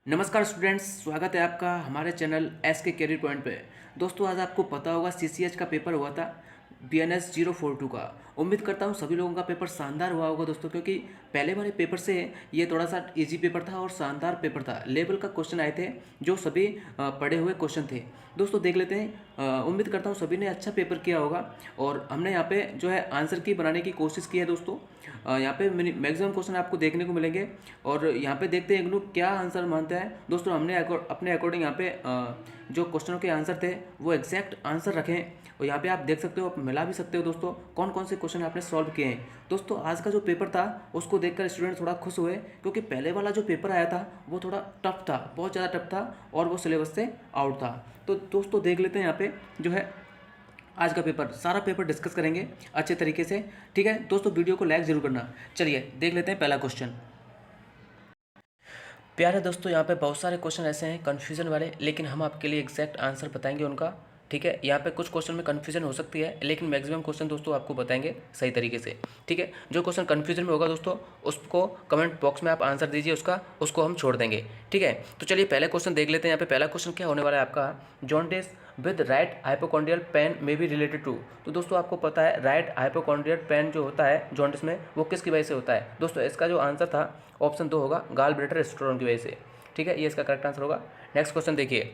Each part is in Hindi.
नमस्कार स्टूडेंट्स, स्वागत है आपका हमारे चैनल एस के कैरियर पॉइंट पे। दोस्तों, आज आपको पता होगा सीसीएच का पेपर हुआ था BNS 042 का। उम्मीद करता हूँ सभी लोगों का पेपर शानदार हुआ होगा दोस्तों, क्योंकि पहले वाले पेपर से ये थोड़ा सा इजी पेपर था और शानदार पेपर था। लेवल का क्वेश्चन आए थे जो सभी पढ़े हुए क्वेश्चन थे। दोस्तों देख लेते हैं। उम्मीद करता हूँ सभी ने अच्छा पेपर किया होगा और हमने यहाँ पे जो है आंसर की बनाने की कोशिश की है दोस्तों। यहाँ पे मैक्सिमम क्वेश्चन आपको देखने को मिलेंगे और यहाँ पे देखते हैं एक लोग क्या आंसर मानता है। दोस्तों हमने अपने अकॉर्डिंग यहाँ पे जो क्वेश्चनों के आंसर थे वो एग्जैक्ट आंसर रखें और यहाँ पे आप देख सकते हो, आप मिला भी सकते हो दोस्तों कौन कौन से क्वेश्चन आपने सॉल्व किए हैं। दोस्तों आज का जो पेपर था उसको देखकर स्टूडेंट थोड़ा खुश हुए, क्योंकि पहले वाला जो पेपर आया था वो थोड़ा टफ था, बहुत ज़्यादा टफ था और वो सिलेबस से आउट था। तो दोस्तों देख लेते हैं यहाँ पे जो है आज का पेपर, सारा पेपर डिस्कस करेंगे अच्छे तरीके से। ठीक है दोस्तों, वीडियो को लाइक जरूर करना। चलिए देख लेते हैं पहला क्वेश्चन। प्यारे दोस्तों, यहाँ पे बहुत सारे क्वेश्चन ऐसे हैं कन्फ्यूजन वाले, लेकिन हम आपके लिए एग्जैक्ट आंसर बताएंगे उनका। ठीक है, यहाँ पे कुछ क्वेश्चन में कन्फ्यूजन हो सकती है, लेकिन मैक्सिमम क्वेश्चन दोस्तों आपको बताएंगे सही तरीके से। ठीक है, जो क्वेश्चन कन्फ्यूजन में होगा दोस्तों उसको कमेंट बॉक्स में आप आंसर दीजिए, उसको हम छोड़ देंगे। ठीक है, तो चलिए पहले क्वेश्चन देख लेते हैं। यहाँ पे पहला क्वेश्चन क्या होने वाला है आपका, jaundice with right hypochondrial pain may be related to. तो दोस्तों आपको पता है राइट हाइपोकॉन्ड्रियल पेन जो होता है जॉन्डिस में, वो किसकी वजह से होता है। दोस्तों इसका जो आंसर था ऑप्शन 2 होगा, गाल ब्लैडर स्टोन की वजह से। ठीक है, ये इसका करेक्ट आंसर होगा। नेक्स्ट क्वेश्चन देखिए।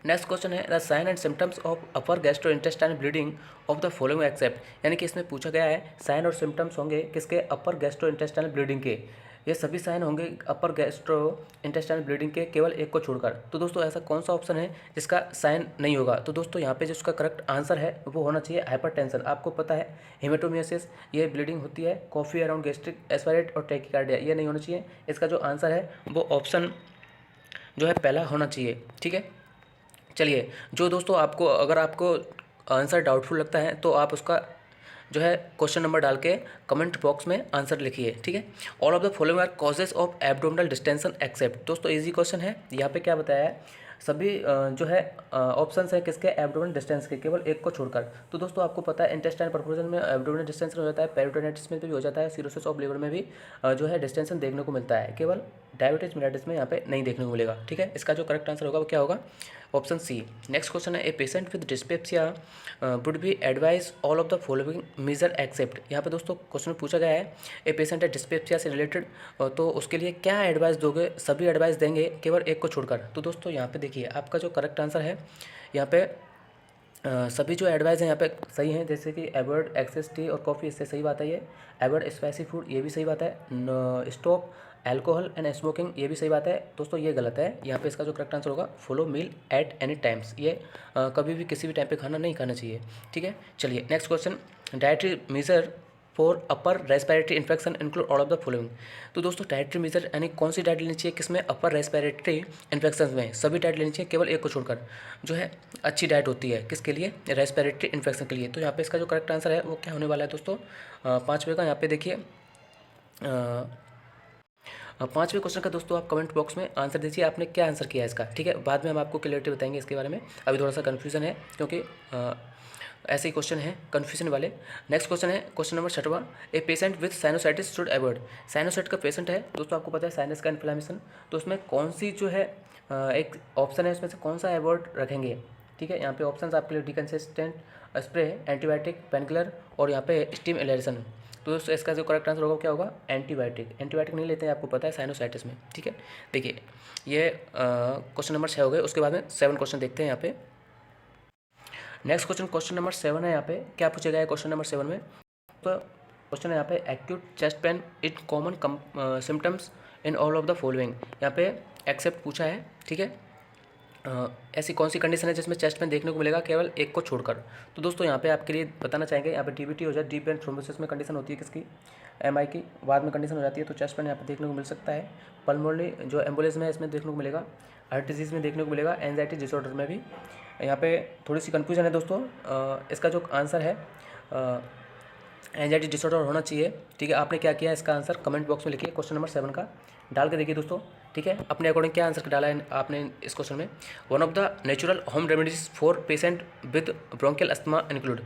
नेक्स्ट क्वेश्चन है the sign and symptoms of upper gastrointestinal bleeding of the following except. यानी कि इसमें पूछा गया है साइन और सिम्टम्स होंगे किसके, अपर गैस्ट्रोइंटेस्टाइनल ब्लीडिंग के। ये सभी साइन होंगे अपर गैस्ट्रो इंटेस्टाइनल ब्लीडिंग के, केवल एक को छोड़कर। तो दोस्तों ऐसा कौन सा ऑप्शन है जिसका साइन नहीं होगा। तो दोस्तों यहाँ पे जिसका करेक्ट आंसर है वो होना चाहिए हाइपरटेंशन। आपको पता है हेमेटोमियोसिस, ये ब्लीडिंग होती है कॉफी अराउंड गैस्ट्रिक एस्पायरेट और टैकीकार्डिया, ये नहीं होना चाहिए। इसका जो आंसर है वो ऑप्शन जो है पहला होना चाहिए। ठीक है, चलिए जो दोस्तों आपको, अगर आपको आंसर डाउटफुल लगता है तो आप उसका जो है क्वेश्चन नंबर डाल के कमेंट बॉक्स में आंसर लिखिए। ठीक है, all of the following are causes of abdominal distension except. दोस्तों इजी क्वेश्चन है, यहाँ पे क्या बताया है, सभी जो है ऑप्शंस है किसके, एब्डोमिनल डिस्टेंस के, केवल एक को छोड़कर। तो दोस्तों आपको पता है इंटेस्टाइन परफोरेशन में एब्डोमिनल डिस्टेंशन हो जाता है, पेरिटोनाइटिस में भी हो जाता है, सिरोसिस ऑफ लीवर में भी जो है डिस्टेंशन देखने को मिलता है, केवल डायबिटीज मेलिटस में यहाँ पे नहीं देखने को मिलेगा। ठीक है, इसका जो करेक्ट आंसर होगा वो क्या होगा, ऑप्शन सी। नेक्स्ट क्वेश्चन है a patient with dyspepsia would be advise all of the following measure except. यहाँ पे दोस्तों क्वेश्चन पूछा गया है ए पेशेंट है डिस्पेप्सिया से रिलेटेड, तो उसके लिए क्या एडवाइस दोगे, सभी एडवाइस देंगे केवल एक को छोड़कर। तो दोस्तों यहाँ पे देखिए आपका जो करेक्ट आंसर है, यहाँ पे सभी जो एडवाइस हैं यहाँ पे सही हैं, जैसे कि अवॉइड एक्सेस टी और कॉफ़ी, इससे सही बात है ये। अवॉइड स्पाइसी फूड, ये भी सही बात है। स्टॉप अल्कोहल एंड स्मोकिंग, ये भी सही बात है। दोस्तों ये गलत है, यहाँ पे इसका जो करेक्ट आंसर होगा follow meal at any times, ये कभी भी किसी भी टाइम पे खाना नहीं खाना चाहिए। ठीक है, चलिए next question, dietary measure for upper respiratory infection include all of the following. तो दोस्तों डाइटरी मेजर यानी कौन सी डाइट लेनी चाहिए किसमें, अपर रेस्पिरेटरी इन्फेक्शन में, सभी डाइट लेनी चाहिए केवल एक को छोड़कर। जो है अच्छी डाइट होती है किसके लिए, रेस्पिरेटरी इन्फेक्शन के लिए। तो यहाँ पे इसका जो करेक्ट आंसर है वो क्या होने वाला है दोस्तों, पाँचवें का। यहाँ पे देखिए पाँचवें क्वेश्चन का दोस्तों आप कमेंट बॉक्स में आंसर दीजिए, आपने क्या आंसर किया है इसका। ठीक है, बाद में हम आपको क्लियरिटी बताएंगे इसके बारे में, अभी थोड़ा सा कन्फ्यूजन है क्योंकि ऐसे ही क्वेश्चन है कन्फ्यूजन वाले। नेक्स्ट क्वेश्चन है क्वेश्चन नंबर 6वां, a patient with sinusitis should avoid. Sinusitis का पेशेंट है दोस्तों, आपको पता है साइनस का इन्फ्लेमेशन, तो उसमें कौन सी जो है एक ऑप्शन है उसमें से कौन सा अवॉइड रखेंगे। ठीक है, यहाँ पे ऑप्शन आपके लिए डिकन्सिस्टेंट स्प्रे, एंटीबायोटिक, पेनकिलर और यहाँ पे स्टीम एलरेशन। तो दोस्तों इसका जो करेक्ट आंसर होगा क्या होगा, एंटीबायोटिक। एंटीबायोटिक नहीं लेते हैं आपको पता है साइनोसाइटिस में। ठीक है, देखिए ये क्वेश्चन नंबर 6 हो गए। उसके बाद में 7 क्वेश्चन देखते हैं यहाँ पे। नेक्स्ट क्वेश्चन, क्वेश्चन नंबर 7 है। यहाँ पे क्या पूछा गया है क्वेश्चन नंबर 7 में, तो क्वेश्चन है यहाँ पे acute chest pain it common symptoms in all of the following. यहाँ पे एक्सेप्ट पूछा है। ठीक है, ऐसी कौन सी कंडीशन है जिसमें चेस्ट पेन देखने को मिलेगा केवल एक को छोड़कर। तो दोस्तों यहाँ पे आपके लिए बताना चाहेंगे, यहाँ पे डीबीटी हो जाए, डीप वेन थ्रोम्बोसिस में कंडीशन होती है किसकी, एमआई की, बाद में कंडीशन हो जाती है तो चेस्ट पेन यहाँ पे देखने को मिल सकता है। पल्मोनरी जो एम्बोलिज्म है इसमें देखने को मिलेगा, हार्ट डिजीज़ में देखने को मिलेगा, एंजाइटी डिसऑर्डर में भी। यहाँ पे थोड़ी सी कन्फ्यूजन है दोस्तों, इसका जो आंसर है एंजाइटी डिसऑर्डर होना चाहिए। ठीक है, आपने क्या किया इसका आंसर कमेंट बॉक्स में लिखिए, क्वेश्चन नंबर 7 का डाल के देखिए दोस्तों। ठीक है, अपने अकॉर्डिंग क्या आंसर डाला है आपने इस क्वेश्चन में, one of the natural home remedies for patient with bronchial asthma include.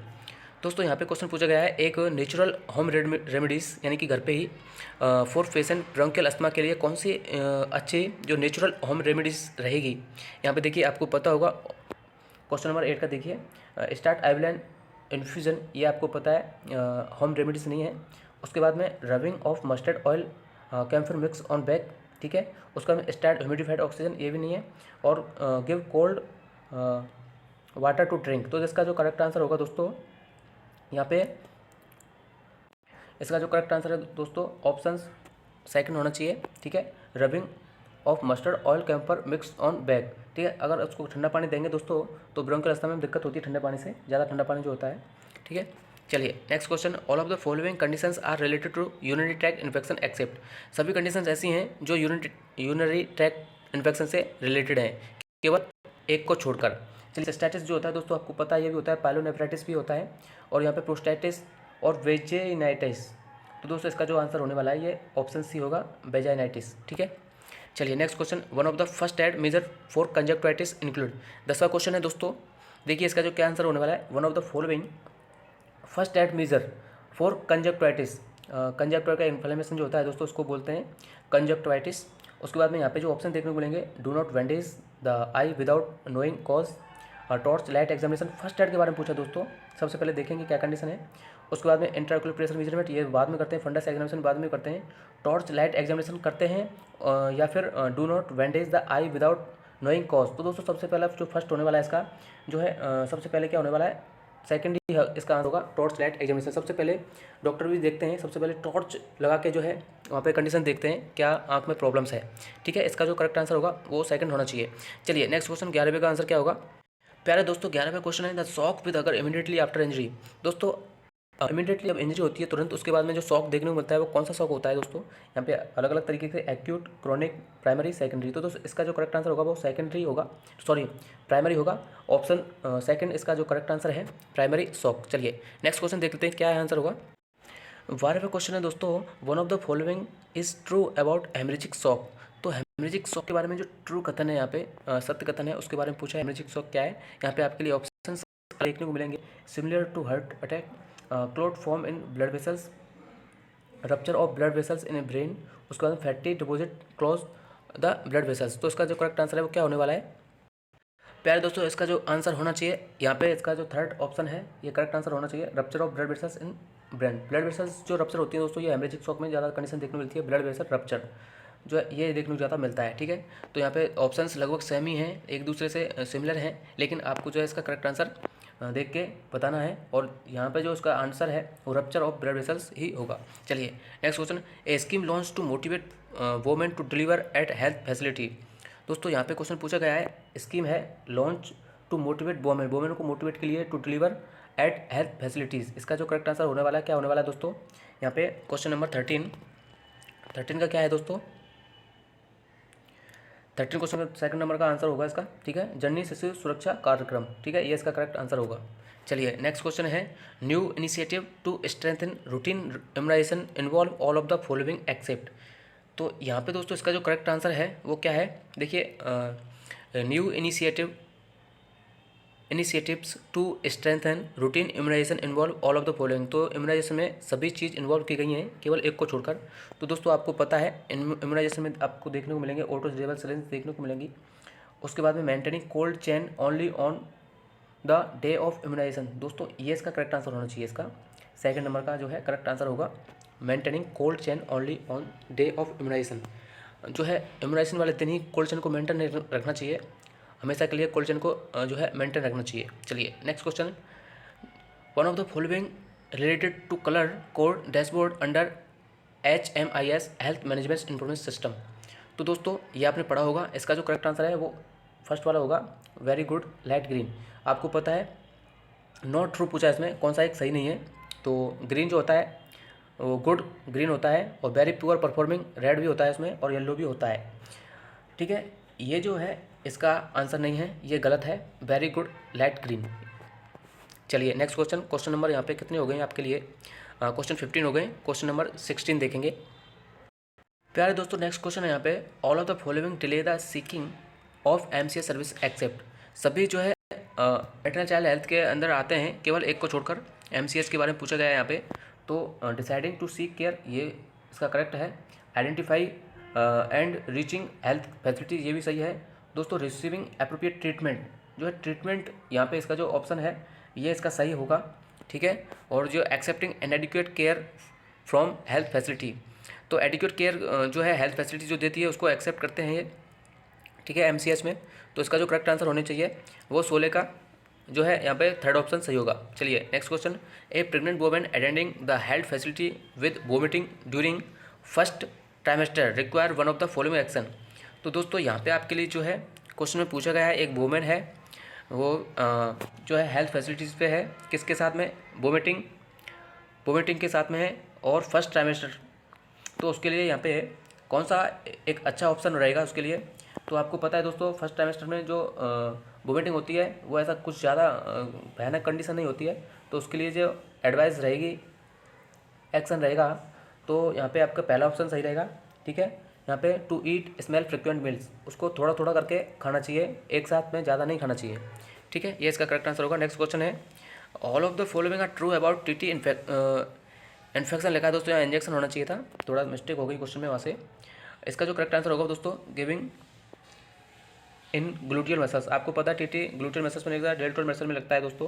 दोस्तों यहाँ पे क्वेश्चन पूछा गया है, एक नेचुरल होम रेमेडीज़ यानी कि घर पे ही फॉर पेशेंट ब्रोंकियल अस्थमा के लिए कौन सी अच्छी जो नेचुरल होम रेमेडीज़ रहेगी। यहाँ पे देखिए आपको पता होगा क्वेश्चन नंबर 8 का देखिए, स्टार्ट आइवलैन इन्फ्यूज़न, ये आपको पता है होम रेमेडीज़ नहीं है। उसके बाद में rubbing of mustard oil camphor mix on back, ठीक है। उसका में स्टार्ट ह्यूमिडिफाइड ऑक्सीजन, ये भी नहीं है। और give cold water to drink, तो इसका जो करेक्ट आंसर होगा दोस्तों यहाँ पे, इसका जो करेक्ट आंसर है दोस्तों ऑप्शन सेकंड होना चाहिए, ठीक है। Rubbing of mustard oil camphor mix on bag, ठीक है। अगर उसको ठंडा पानी देंगे दोस्तों तो ब्रोंकियल अस्थमा में दिक्कत होती है ठंडे पानी से, ज़्यादा ठंडा पानी जो होता है, ठीक है। चलिए next question, all of the following conditions are related to urinary tract infection except, सभी कंडीशंस ऐसी हैं जो यूरिनरी ट्रैक्ट इन्फेक्शन से रिलेटेड हैं, केवल एक को छोड़कर। चलिए सिस्टाइटिस जो होता है दोस्तों आपको पता है, ये भी होता है, पाइलोनेफ्राइटिस भी होता है, और यहाँ पे प्रोस्टाइटिस और वेजाइनाइटिस, तो दोस्तों इसका जो आंसर होने वाला है ये ऑप्शन सी होगा, वेजाइनाइटिस, ठीक है। चलिए next question, one of the first aid measure for conjunctivitis include, 10वां क्वेश्चन है दोस्तों। देखिए इसका जो क्या आंसर होने वाला है, one of the following first aid measure for conjunctivitis, conjunctiva का इन्फ्लेमेशन जो होता है दोस्तों उसको बोलते हैं कंजक्टिवाइटिस। उसके बाद में यहाँ पे जो ऑप्शन देखने को मिलेंगे, do not bandage the eye without knowing cause, torch light examination, first aid के बारे में पूछा दोस्तों। सबसे पहले देखेंगे क्या कंडीशन है। उसके बाद में इंट्राओक्यूलर प्रेशर मेजरमेंट, ये बाद में करते हैं, फंडस एग्जामिनेशन बाद में करते हैं, टॉर्च लाइट एग्जामिनेशन करते हैं, या फिर do not bandage the eye without knowing cause. तो दोस्तों सबसे पहला जो फर्स्ट होने वाला है इसका जो है सबसे पहले क्या होने वाला है, सेकेंड ही इसका आंसर होगा टॉर्च लाइट एग्जामिनेशन। सबसे पहले डॉक्टर भी देखते हैं, सबसे पहले टॉर्च लगा के जो है वहाँ पे कंडीशन देखते हैं क्या आंख में प्रॉब्लम्स है, ठीक है। इसका जो करेक्ट आंसर होगा वो सेकंड होना चाहिए। चलिए नेक्स्ट क्वेश्चन 11वें का आंसर क्या होगा। प्यारे दोस्तों 11वां क्वेश्चन है, द शॉक विद अगर इमीडिएटली आफ्टर इंजरी। दोस्तों इमीडिएटली जब इंजरी होती है तुरंत उसके बाद में जो शॉक देखने को मिलता है वो कौन सा शॉक होता है दोस्तों। यहाँ पे अलग अलग तरीके से एक्यूट, क्रॉनिक, प्राइमरी, सेकेंडरी, तो दोस्तों इसका जो करेक्ट आंसर होगा वो सेकेंडरी होगा, सॉरी प्राइमरी होगा। ऑप्शन सेकंड इसका जो करेक्ट आंसर है, प्राइमरी शॉक। चलिए नेक्स्ट क्वेश्चन देख लेते हैं क्या आंसर होगा। 12वां क्वेश्चन है दोस्तों, one of the following is true about haemorrhagic shock. तो हेमरेजिक शॉक के बारे में जो ट्रू कथन है यहाँ पे सत्य कथन है उसके बारे में पूछा है। हेमरेजिक शॉक क्या है, यहाँ पे आपके लिए ऑप्शन देखने को मिलेंगे, similar to heart attack, clot form in blood vessels, rupture of blood vessels in brain, उसके बाद fatty deposit close the blood vessels. तो इसका जो करेक्ट आंसर है वो क्या होने वाला है। प्यारे दोस्तों इसका जो आंसर होना चाहिए यहाँ पे, इसका जो थर्ड ऑप्शन है ये करेक्ट आंसर होना चाहिए, rupture of blood vessels in brain. Blood vessels जो रप्चर होती है दोस्तों ये हेमरेजिक शॉक में ज़्यादा कंडीशन देखने को मिलती है, ब्लड वेसल रप्चर जो है ये देखने को ज़्यादा मिलता है, ठीक है। तो यहाँ पे ऑप्शंस लगभग सेम ही हैं, एक दूसरे से सिमिलर हैं, लेकिन आपको जो है इसका करेक्ट आंसर देख के बताना है, और यहाँ पे जो इसका आंसर है वो रप्चर ऑफ ब्लड वेसल्स ही होगा। चलिए next question, a scheme launch to motivate women to deliver at health facility. दोस्तों यहाँ पे क्वेश्चन पूछा गया है, स्कीम है launch to motivate women, women को मोटिवेट के लिए to deliver at health facilities. इसका जो करेक्ट आंसर होने वाला है क्या होने वाला है दोस्तों, यहाँ पे क्वेश्चन नंबर 13 का क्या है दोस्तों, 13 क्वेश्चन का सेकंड नंबर का आंसर होगा इसका, ठीक है, जननी शिशु सुरक्षा कार्यक्रम, ठीक है, ये इसका करेक्ट आंसर होगा। चलिए नेक्स्ट क्वेश्चन है, new initiative to strengthen routine immunization involve all of the following except. तो यहाँ पे दोस्तों इसका जो करेक्ट आंसर है वो क्या है, देखिए new initiatives to strengthen routine immunization involve all of the following. तो इम्यूनाइजेशन में सभी चीज़ इन्वॉल्व की गई हैं केवल एक को छोड़कर। तो दोस्तों आपको पता है इम्यूनाइजेशन में आपको देखने को मिलेंगे ऑटोजेबल सिलेंस देखने को मिलेंगी, उसके बाद में maintaining cold chain only on the day of immunization. दोस्तों ये इसका करेक्ट आंसर होना चाहिए, इसका सेकंड नंबर का जो है करेक्ट आंसर होगा maintaining cold chain only on day of immunization. जो है इम्यूनाइजेशन वाले दिन ही कोल्ड चेन को मेंटेन रखना चाहिए, हमेशा के लिए कोल्ड चेन को जो है मेंटेन रखना चाहिए। चलिए next question, one of the following related to colour code dashboard under HMIS health management information system. तो दोस्तों ये आपने पढ़ा होगा, इसका जो करेक्ट आंसर है वो फर्स्ट वाला होगा, वेरी गुड लाइट ग्रीन। आपको पता है नॉट ट्रू पूछा है, इसमें कौन सा एक सही नहीं है। तो ग्रीन जो होता है वो गुड ग्रीन होता है, और वेरी पुअर परफॉर्मिंग रेड भी होता है इसमें, और येलो भी होता है, ठीक है। ये जो है इसका आंसर नहीं है, ये गलत है, वेरी गुड लाइट ग्रीन। चलिए नेक्स्ट क्वेश्चन, क्वेश्चन नंबर यहाँ पे कितने हो गए आपके लिए, क्वेश्चन 15 हो गए, क्वेश्चन नंबर 16 देखेंगे। प्यारे दोस्तों नेक्स्ट क्वेश्चन है यहाँ पे, all of the following delay the seeking of MCA service except. सभी जो है मैटरनल चाइल्ड हेल्थ के अंदर आते हैं केवल एक को छोड़कर, MCH के बारे में पूछा गया है यहाँ पे। तो डिसाइडिंग टू सीक केयर, ये इसका करेक्ट है। Identify and reaching health facilities, ये भी सही है दोस्तों। रिसीविंग अप्रोप्रिएट ट्रीटमेंट, जो है ट्रीटमेंट, यहाँ पे इसका जो ऑप्शन है ये इसका सही होगा, ठीक है। और जो accepting N adequate care from health facility, तो एडिक्वेट केयर जो है हेल्थ फैसिलिटी जो देती है उसको एक्सेप्ट करते हैं ये, ठीक है, MCH में। तो इसका जो करेक्ट आंसर होने चाहिए वो 16 का जो है यहाँ पे थर्ड ऑप्शन सही होगा। चलिए next question. A pregnant women attending the health facility with vomiting during first trimester require one of the following action. तो दोस्तों यहाँ पे आपके लिए जो है क्वेश्चन में पूछा गया है, एक वुमेन है वो जो है हेल्थ फैसिलिटीज़ पे है, किसके साथ में, वोमिटिंग के साथ में है और फर्स्ट ट्राइमेस्टर। तो उसके लिए यहाँ पे कौन सा एक अच्छा ऑप्शन रहेगा उसके लिए। तो आपको पता है दोस्तों फर्स्ट ट्राइमेस्टर में जो वोमिटिंग होती है वो ऐसा कुछ ज़्यादा भयानक कंडीशन नहीं होती है। तो उसके लिए जो एडवाइस रहेगी, एक्शन रहेगा, तो यहाँ पे आपका पहला ऑप्शन सही रहेगा, ठीक है। यहाँ पे to eat small frequent meals, उसको थोड़ा थोड़ा करके खाना चाहिए, एक साथ में ज़्यादा नहीं खाना चाहिए, ठीक है। ये इसका करेक्ट आंसर होगा। नेक्स्ट क्वेश्चन है all of the following are true about TT infection लिखा है दोस्तों, यहाँ इंजेक्शन होना चाहिए था, थोड़ा मिस्टेक हो गई क्वेश्चन में वहाँ से। इसका जो करेक्ट आंसर होगा दोस्तों गिविंग इन ग्लूटियल मसल्स, आपको पता है TT ग्लूटियल मसल्स में लगता है, डेल्टोइड मसल में लगता है दोस्तों,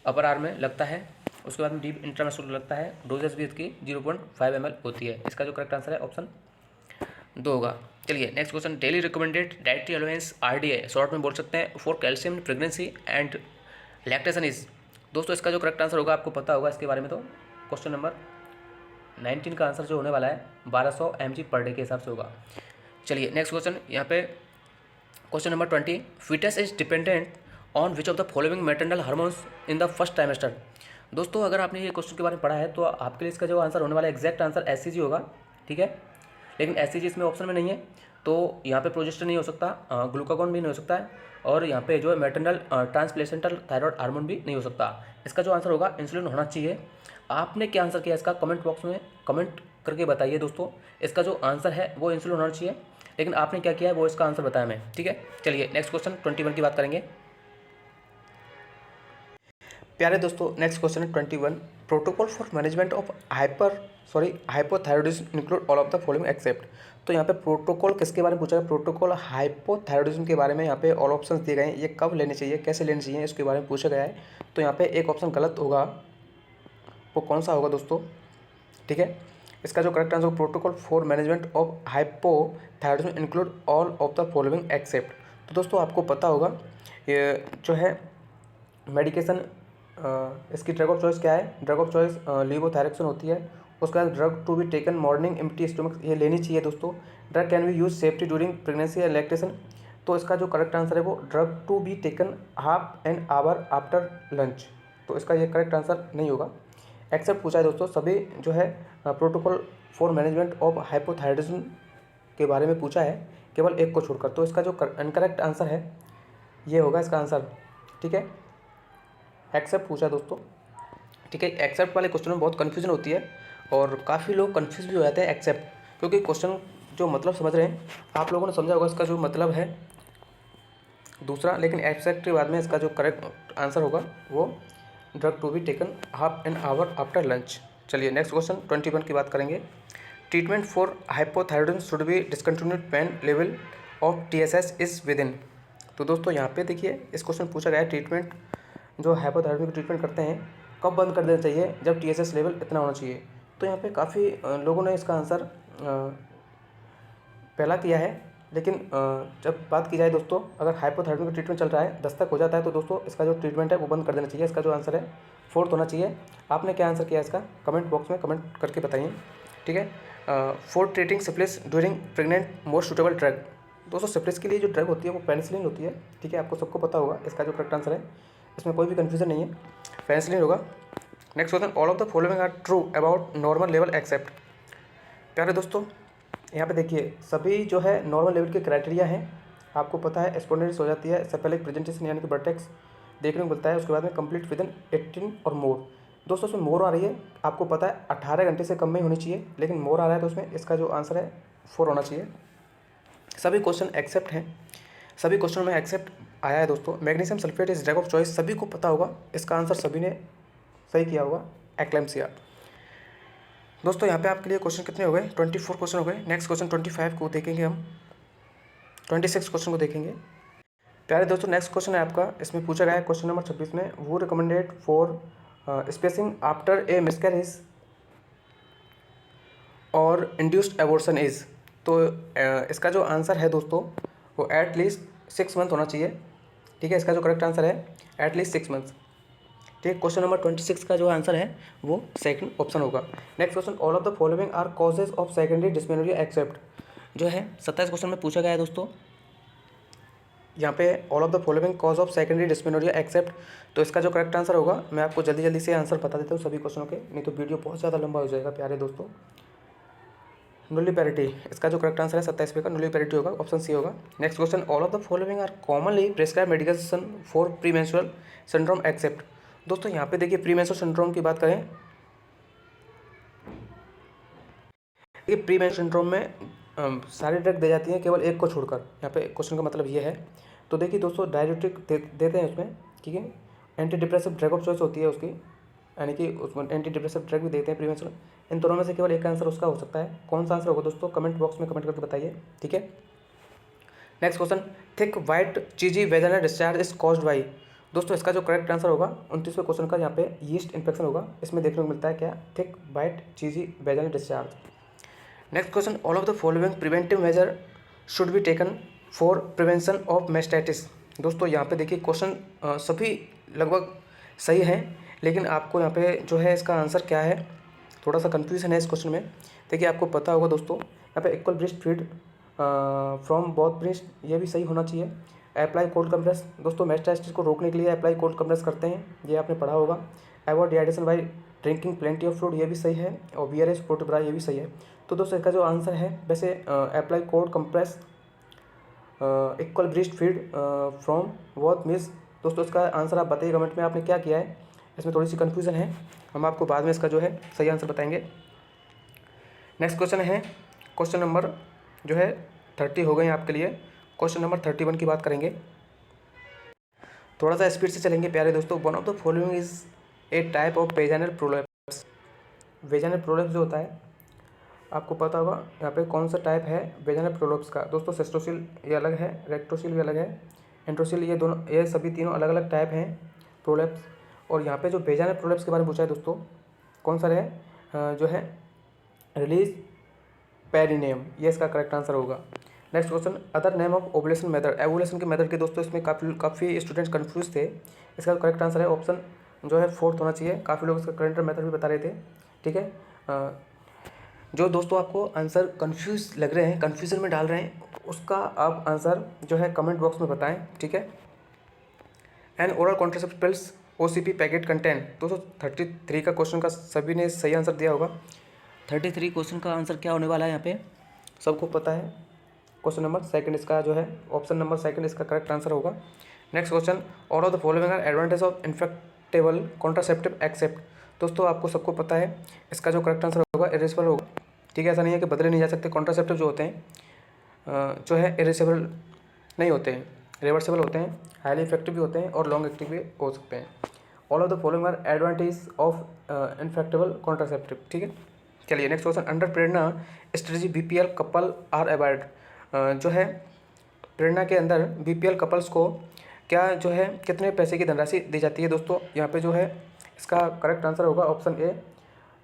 अपर आर्म में लगता है, उसके बाद में डीप इंट्रामस्कुलर लगता है। डोजेस भी इसकी 0.5 ml होती है। इसका जो करेक्ट आंसर है ऑप्शन 2 होगा। चलिए next question. Daily recommended dietary allowance RDA, short में बोल सकते हैं, for calcium pregnancy and lactation is. दोस्तों इसका जो करेक्ट आंसर होगा आपको पता होगा इसके बारे में, तो क्वेश्चन नंबर 19 का आंसर जो होने वाला है 1200 mg पर डे के हिसाब से होगा। चलिए नेक्स्ट क्वेश्चन। यहाँ पे question number 20, foetus is dependent on which of the following maternal hormones in the first trimester. दोस्तों अगर आपने ये क्वेश्चन के बारे में पढ़ा है तो आपके लिए इसका जो आंसर होने वाला है एग्जैक्ट आंसर SCG होगा, ठीक है। लेकिन SCG इसमें ऑप्शन में नहीं है, तो यहाँ पे प्रोजेस्टेरोन नहीं हो सकता, ग्लूकागॉन भी नहीं हो सकता है, और यहाँ पे जो है मैटरनल ट्रांसप्लेसेंटल थायराइड हार्मोन भी नहीं हो सकता। इसका जो आंसर होगा इंसुलिन होना चाहिए। आपने क्या आंसर किया इसका कमेंट बॉक्स में कमेंट करके बताइए दोस्तों। इसका जो आंसर है वो इंसुलिन होना चाहिए, लेकिन आपने क्या किया है वो इसका आंसर बताया मैं, ठीक है। चलिए नेक्स्ट क्वेश्चन 21 की बात करेंगे प्यारे दोस्तों। नेक्स्ट क्वेश्चन है 21, protocol for management of hypothyroidism include all of the following except. तो यहाँ पे प्रोटोकॉल किसके बारे में पूछा गया, प्रोटोकॉल हाइपोथायरॉयडिज्म के बारे में। यहाँ पे ऑल ऑप्शंस दिए गए हैं, ये कब लेने चाहिए, कैसे लेने चाहिए, इसके बारे में पूछा गया है। तो यहाँ पे एक ऑप्शन गलत होगा, वो कौन सा होगा दोस्तों, ठीक है। इसका जो करेक्ट आंसर होगा protocol for management of hypothyroidism include all of the following except. तो दोस्तों आपको पता होगा ये जो है मेडिकेशन, इसकी ड्रग ऑफ चॉइस क्या है, ड्रग ऑफ चॉइस लीवोथायरक्सिन होती है। उसके बाद drug to be taken morning empty stomach, ये लेनी चाहिए दोस्तों। Drug can be use safety during pregnancy and lactation. तो इसका जो करेक्ट आंसर है वो drug to be taken half an hour after lunch. तो इसका ये करेक्ट आंसर नहीं होगा। एक्सेप्ट पूछा है दोस्तों, सभी जो है protocol for management of hypothyroidism के बारे में पूछा है, केवल एक को छोड़कर। तो इसका जो इनकरेक्ट आंसर है ये होगा इसका आंसर, ठीक है। एक्सेप्ट पूछा दोस्तों, ठीक है। एक्सेप्ट वाले क्वेश्चन में बहुत कन्फ्यूजन होती है और काफ़ी लोग कन्फ्यूज भी हो जाते हैं एक्सेप्ट, क्योंकि क्वेश्चन जो मतलब समझ रहे हैं आप लोगों ने समझा होगा इसका जो मतलब है दूसरा, लेकिन एक्सेप्ट के बाद में इसका जो करेक्ट आंसर होगा वो drug to be taken half an hour after lunch. चलिए नेक्स्ट क्वेश्चन 21 की बात करेंगे। Treatment for hypothyroidism should be discontinued pen level of TSS is within. तो दोस्तों यहाँ पे देखिए इस क्वेश्चन पूछा गया है ट्रीटमेंट जो हाइपोथायरॉयडिज्म की ट्रीटमेंट करते हैं कब बंद कर देना चाहिए, जब TSS लेवल इतना होना चाहिए। तो यहाँ पे काफ़ी लोगों ने इसका आंसर पहला किया है, लेकिन जब बात की जाए दोस्तों अगर हाइपोथायरॉयडिज्म का ट्रीटमेंट चल रहा है, दस्तक हो जाता है, तो दोस्तों इसका जो ट्रीटमेंट है वो बंद कर देना चाहिए। इसका जो आंसर है 4th होना चाहिए। आपने क्या आंसर किया इसका कमेंट बॉक्स में कमेंट करके बताइए, ठीक है। For treating syphilis during pregnant most suitable drug. दोस्तों सिफिलिस के लिए जो ड्रग होती है वो पेनिसिलिन होती है, ठीक है, आपको सबको पता होगा। इसका जो करेक्ट आंसर है इसमें कोई भी कन्फ्यूजन नहीं है, पेनिसिलिन होगा। Next question, all of the following are true about normal level except. प्यारे दोस्तों यहाँ पे देखिए सभी जो है नॉर्मल लेवल के क्राइटेरिया हैं, आपको पता है स्पॉन्टेनियस हो जाती है, इससे पहले प्रेजेंटेशन यानी कि वर्टेक्स देखने को मिलता है, उसके बाद में कंप्लीट विद इन 18 और मोर। दोस्तों उसमें मोर आ रही है, आपको पता है 18 घंटे से कम में ही होनी चाहिए, लेकिन मोर आ रहा है तो उसमें इसका जो आंसर है 4 होना चाहिए। सभी क्वेश्चन एक्सेप्ट हैं, सभी क्वेश्चन में एक्सेप्ट आया है दोस्तों। Magnesium sulphate is drug of choice, सभी को पता होगा, इसका आंसर सभी ने सही किया होगा, एक्लेम्सिया। दोस्तों यहाँ पे आपके लिए क्वेश्चन कितने हो गए? 24 क्वेश्चन हो गए। नेक्स्ट क्वेश्चन 25 को देखेंगे हम, 26 क्वेश्चन को देखेंगे। प्यारे दोस्तों नेक्स्ट क्वेश्चन है आपका, इसमें पूछा गया है क्वेश्चन नंबर 26 में, वो recommended for spacing after a miscarriage और इंड्यूस्ड एबॉर्शन इज। तो इसका जो आंसर है दोस्तों वो एट लीस्ट 6 मंथ होना चाहिए। ठीक है, इसका जो करेक्ट आंसर है एट लीस्ट 6 मंथ। ठीक है, क्वेश्चन नंबर 26 का जो आंसर है वो सेकंड ऑप्शन होगा। Next question, all of the following are causes of secondary dysmenorrhoea except. जो है 27 क्वेश्चन में पूछा गया है दोस्तों, यहाँ पे all of the following cause of secondary dysmenorrhoea except. तो इसका जो करेक्ट आंसर होगा, मैं आपको जल्दी जल्दी से आंसर बता देता हूँ सभी क्वेश्चनों के, नहीं तो वीडियो बहुत ज़्यादा लंबा हो जाएगा प्यारे दोस्तों। नुलिपेरिटी, इसका जो करेक्ट आंसर है 27 का नुलिपेरिटी होगा, ऑप्शन सी होगा। Next question, all of the following are commonly prescribe medication for premenstrual syndrome except. दोस्तों यहाँ पे देखिए प्रीमेंस्ट्रुअल सिंड्रोम की बात करें, ये प्रीमेंस्ट्रुअल सिंड्रोम में सारी ड्रग दी जाती हैं केवल एक को छोड़कर। यहाँ पे क्वेश्चन का मतलब ये है। तो देखिए दोस्तों डायरेटिक देते हैं उसमें, ठीक है, anti depressive drug of choice होती है उसकी, यानी कि उसमें एंटी डिप्रेसिव ड्रग भी देते हैं प्रीमेंस्ट्रुअल। इन दोनों में से केवल एक आंसर उसका हो सकता है। कौन सा आंसर होगा दोस्तों, कमेंट बॉक्स में कमेंट करके बताइए। ठीक है, next question, thick white cheesy vaginal discharge is caused by. दोस्तों इसका जो करेक्ट आंसर होगा 29वें क्वेश्चन का, यहाँ पे यीस्ट इन्फेक्शन होगा। इसमें देखने को मिलता है क्या, thick white cheesy vaginal discharge. Next question, all of the following preventive measure should be taken for prevention of mastitis. दोस्तों यहाँ पे देखिए क्वेश्चन सभी लगभग सही हैं, लेकिन आपको यहाँ पे जो है इसका आंसर क्या है, थोड़ा सा कन्फ्यूजन है इस क्वेश्चन में। देखिए आपको पता होगा दोस्तों, यहाँ पे equal breast feed from both breast, ये भी सही होना चाहिए। अप्लाई कोल्ड कंप्रेस, दोस्तों मेस्टाइटिस को रोकने के लिए अप्लाई कोल्ड कंप्रेस करते हैं, ये आपने पढ़ा होगा। Avoid dehydration by drinking plenty of fluid, ये भी सही है। और VRS फ्रूट ब्रा, ये भी सही है। तो दोस्तों इसका जो आंसर है, वैसे apply cold compress equal breast feed from both means, दोस्तों इसका आंसर आप बताइए कमेंट में आपने क्या किया है। इसमें थोड़ी सी कन्फ्यूजन है, हम आपको बाद में इसका जो है सही आंसर बताएंगे। नेक्स्ट क्वेश्चन है क्वेश्चन नंबर जो है 30 हो गए हैं आपके लिए। क्वेश्चन नंबर 31 की बात करेंगे, थोड़ा सा स्पीड से चलेंगे प्यारे दोस्तों। One of the following is a type of vaginal prolapse. Vaginal prolapse जो होता है आपको पता होगा, यहाँ पे कौन सा टाइप है वेजाइनल प्रोलैप्स का। दोस्तों सिस्टोसिल ये अलग है, रेक्टोसिल भी अलग है, एंट्रोसिल, ये दोनों, ये सभी तीनों अलग अलग टाइप हैं प्रोलैप्स। और यहाँ पे जो वेजाइनल प्रोलैप्स के बारे में पूछा है दोस्तों, कौन सा है जो है रिलीज पेरिनेम, ये इसका करेक्ट आंसर होगा। Next question, other name of ovulation method. Ovulation के मेथड के दोस्तों इसमें काफ़ी स्टूडेंट्स कंफ्यूज थे। इसका करेक्ट आंसर है ऑप्शन जो है 4th होना चाहिए। काफ़ी लोग इसका करेंट मेथड भी बता रहे थे। ठीक है, जो दोस्तों आपको आंसर कंफ्यूज लग रहे हैं, कन्फ्यूजन में डाल रहे हैं, उसका आप आंसर जो है कमेंट बॉक्स में बताएं। ठीक है, and oral contraceptive pills OCP packet content. दोस्तों 33 का क्वेश्चन का सभी ने सही आंसर दिया होगा। 33 क्वेश्चन का आंसर क्या होने वाला है यहाँ पे सबको पता है। क्वेश्चन नंबर 2 इसका जो है ऑप्शन नंबर 2 इसका करेक्ट आंसर होगा। Next question, all of the following are advantage of injectable contraceptive except. दोस्तों आपको सबको पता है इसका जो करेक्ट आंसर होगा इरेसिबल होगा। ठीक है, ऐसा नहीं है कि बदले नहीं जा सकते। कॉन्ट्रासेप्टिव जो होते हैं जो है इरेसिबल नहीं होते हैं, रिवर्सिबल होते हैं, हाईली इफेक्टिव भी होते हैं और लॉन्ग एक्टिव भी हो सकते हैं। All of the following are advantage of injectable contraceptive. ठीक है, चलिए next question, under Prerana strategy BPL couple are avoid. जो है प्रेरणा के अंदर BPL कपल्स को क्या जो है कितने पैसे की धनराशि दी जाती है। दोस्तों यहाँ पे जो है इसका करेक्ट आंसर होगा ऑप्शन ए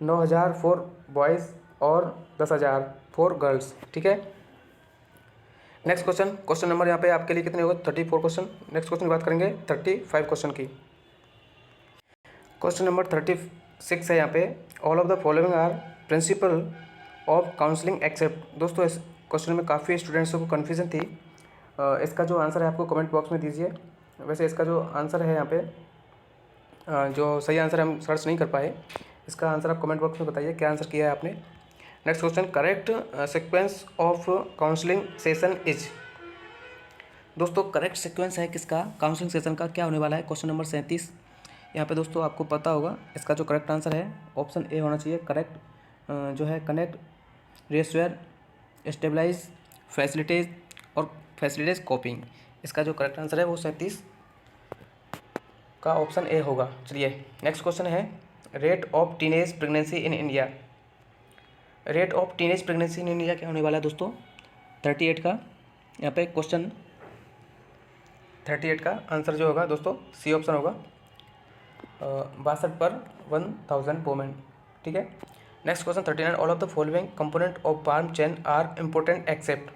9,000 फॉर बॉयज़ और 10,000 फॉर गर्ल्स। ठीक है, नेक्स्ट क्वेश्चन नंबर यहाँ पे आपके लिए कितने होगा 34 क्वेश्चन। नेक्स्ट क्वेश्चन की बात करेंगे 35 क्वेश्चन की। क्वेश्चन नंबर 36 है यहाँ पे, all of the following are principle of counselling except. दोस्तों इस क्वेश्चन में काफ़ी स्टूडेंट्स को कन्फ्यूजन थी। इसका जो आंसर है आपको कमेंट बॉक्स में दीजिए। वैसे इसका जो आंसर है यहाँ पे जो सही आंसर हम सर्च नहीं कर पाए, इसका आंसर आप कमेंट बॉक्स में बताइए क्या आंसर किया है आपने। Next question, correct sequence of counselling session is. दोस्तों करेक्ट सीक्वेंस है किसका, काउंसलिंग सेशन का क्या होने वाला है। क्वेश्चन नंबर 37 यहाँ पे दोस्तों आपको पता होगा इसका जो करेक्ट आंसर है ऑप्शन ए होना चाहिए। करेक्ट जो है कनेक्ट, रिएश्योर, स्टेबलाइज, फैसिलिटेज और फैसिलिटेज कॉपिंग। इसका जो करेक्ट आंसर है वो 37 का ऑप्शन ए होगा। चलिए नेक्स्ट क्वेश्चन है rate of teenage pregnancy in India. Rate of teenage pregnancy in India क्या होने वाला है दोस्तों? 38 का यहाँ पे क्वेश्चन 38 का आंसर जो होगा दोस्तों सी ऑप्शन होगा, 62 पर 1000 वोमेन। ठीक है। Next question 39, all of the following component of warm chain are important except.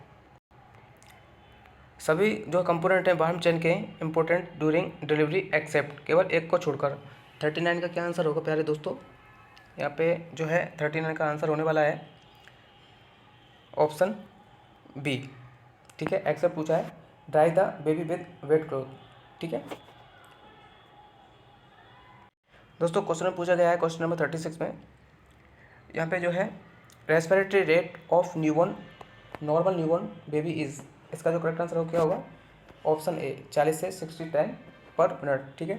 सभी जो कंपोनेंट हैं वार्म चेन के इम्पोर्टेंट ड्यूरिंग डिलीवरी एक्सेप्ट, केवल एक को छोड़कर। 39 का क्या आंसर होगा प्यारे दोस्तों? यहाँ पे जो है 39 का आंसर होने वाला है ऑप्शन बी। ठीक है। एक्सेप्ट पूछा है, dry the baby with weight cloth. ठीक है दोस्तों, क्वेश्चन में पूछा गया है क्वेश्चन नंबर 36 में, यहाँ पे जो है respiratory rate of newborn normal newborn baby is, इसका जो करेक्ट आंसर हो क्या होगा? ऑप्शन ए 40 से 60 टाइम पर मिनट। ठीक है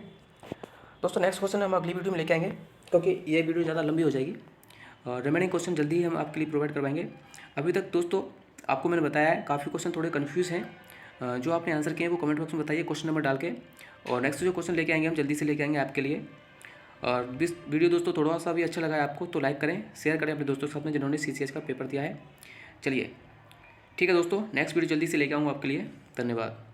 दोस्तों, नेक्स्ट क्वेश्चन हम अगली वीडियो में लेके आएंगे क्योंकि ये वीडियो ज़्यादा लंबी हो जाएगी। रिमेनिंग क्वेश्चन जल्दी ही हम आपके लिए प्रोवाइड करवाएंगे। अभी तक दोस्तों आपको मैंने बताया है काफ़ी क्वेश्चन थोड़े कन्फ्यूज़ हैं, जो आपने आंसर किए हैं वो कमेंट बॉक्स में बताइए क्वेश्चन नंबर डाल के, और नेक्स्ट जो क्वेश्चन लेके आएंगे हम जल्दी से लेके आएंगे आपके लिए। और दिस वीडियो दोस्तों थोड़ा सा भी अच्छा लगा है आपको तो लाइक करें, शेयर करें अपने दोस्तों के साथ में जिन्होंने CCH का पेपर दिया है। चलिए ठीक है दोस्तों, नेक्स्ट वीडियो जल्दी से लेके आऊँगा आपके लिए। धन्यवाद।